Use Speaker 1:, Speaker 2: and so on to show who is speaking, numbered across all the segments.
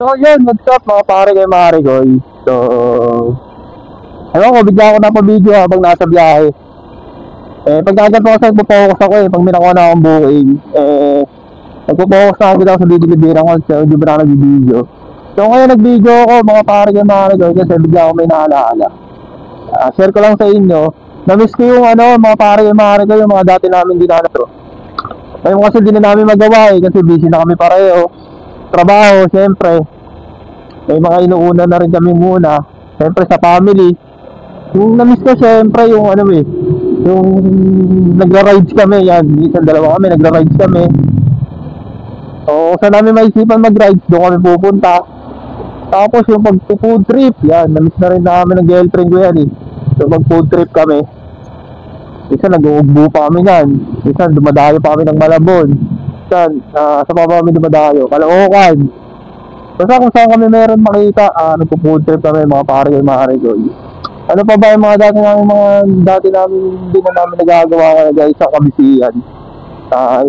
Speaker 1: So yun, what's up mga pare kay Marigoy. So, ko, bigla ako napabideo habang nasa biyahe. Pag agad po kasi nagpo-focus ako pag may nakuha na akong booking. Nagpo-focus na agad ako sa video ko, so hindi ba na nag-video. So ngayon nag-video ako mga pare kay Marigoy kasi bigla ako may naalaala. Share ko lang sa inyo, na-miss ko yung mga pare kay Marigoy, yung mga dati namin ginagawa. Ngayon kasi hindi na namin magawa kasi busy na kami pareho. Trabaho, siyempre. May mga inuuna na rin kami muna. Siyempre sa family. Yung na-miss ko siyempre yung yung nagra-rides kami yan. Isang dalawa kami, nagra-rides kami. So, saan namin maisipan mag-rides, doon kami pupunta. Tapos yung pag-food trip, yan, na-miss na rin namin ng girlfriend ko yan So, mag-food trip kami. Isa nag-uugbo pa kami yan. Isa dumadayo pa kami ng Malabon. Sa pa kami dumadayo, Caloocan. Basta kung saan kami meron makita, nagpo-food trip kami mga pare kay Marigoy. Ano pa ba yung mga dati namin hindi na namin nagagawa guys sa kabisihan.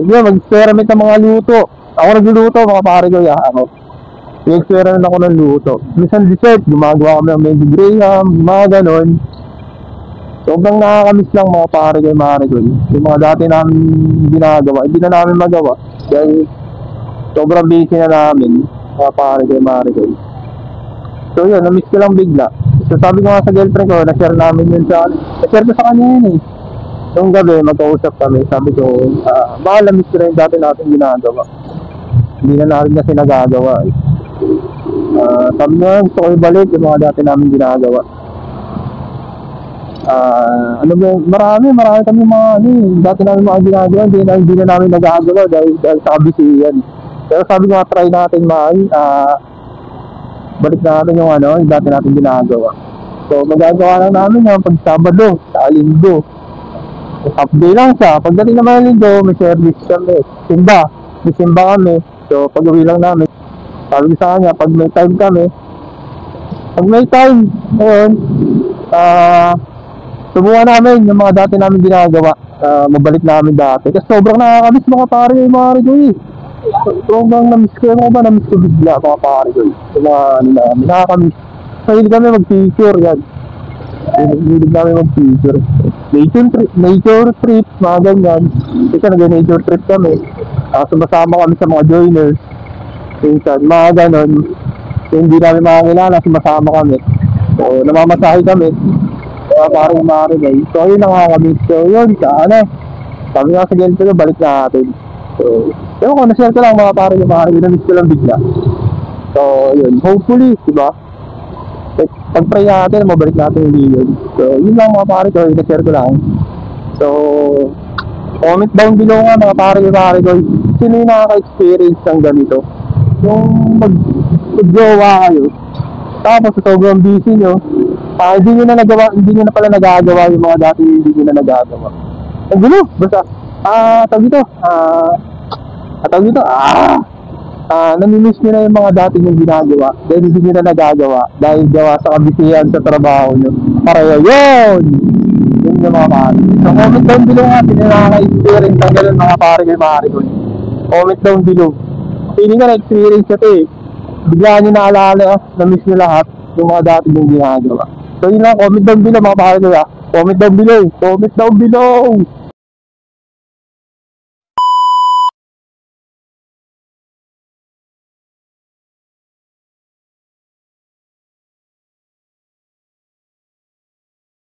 Speaker 1: Yun, mag-experiment ng mga luto. Ako nagluluto mga pare ko, i-experiment ako ng luto. Minsan dessert, gumagawa kami ng Mendy Graham, mga ganon. Sobrang nakakamiss lang mga pare kay Marigoy. Yung mga dati namin ginagawa, hindi na namin magawa. Dahil sobrang busy na namin mga pare kay Marigoy. So yun, na-miss ko lang bigla. So sabi ko nga sa girlfriend ko, na-share namin yun na-share ko sa kanya yun Yung gabi, magkausap kami. Sabi ko, baka na-miss ko na yung dati natin ginagawa. Hindi na namin kasi nagagawa Sabi nga, gusto ko ibalik yung mga dati namin ginagawa. Marami kami mga dati namin mga ginagawa, hindi na namin nagagawa dahil sa kabisihan. Pero sabi ko nga, try natin balik natin yung dati natin ginagawa. So magagawa lang namin yung pag Sabado, sa Linggo. Half day lang siya. Pagdating naman ng Linggo, may service kami. May simba kami. So pag uwi lang namin, sabi ko sa kanya, pag may time kami, ngayon, subukan namin yung mga dati namin ginagawa. Mabalik namin dati. Kasi sobrang nakakamiss mga pare yung Marigoy. Sobrang na-miss ko bigla mga pare ko. Yung mga namin, nakakamiss. Sahil kami mag-picture yan. Hilig namin mag-picture. Nature trip, mga ganyan. Kasi nag-nature trip kami. Sumasama kami sa mga joiners. Minsan, mga ganon. Hindi namin makakilala, sumasama kami. So, namamasahe kami. Parang Marigoy. So yun nakakamiss. So yun, sabi nga sa girlfriend ko, balik natin. So ewan ko, na-share ko lang mga pare yung Marigoy, na-miss ko lang bigla. So yun, hopefully, diba, pag-pray natin, mabalik natin yung video. So yun lang mga pare ko, na-share ko lang. So comment down below nga mga pare yung Marigoy, sino yung nakaka-experience ng ganito, yung mag-jowa kayo tapos sobrang busy nyo, hindi nyo na pala nagagawa yung mga dati hindi nyo na nagagawa. Ang gulo, basta, namimiss nyo na yung mga dati nyo ginagawa dahil hindi nyo na nagagawa dahil gawa sa kabisihan sa trabaho nyo. Pareho yun! Yun yung mga pare. So comment down below nga, sino nakaka-experience ang ganun mga pare kay Marigoy. Comment down below. Feeling ka na-experience ito biglaan nyo naalala, na-miss nyo lahat yung mga dati nyo ginagawa. So yun lang, comment down below mga pare ko Comment down below.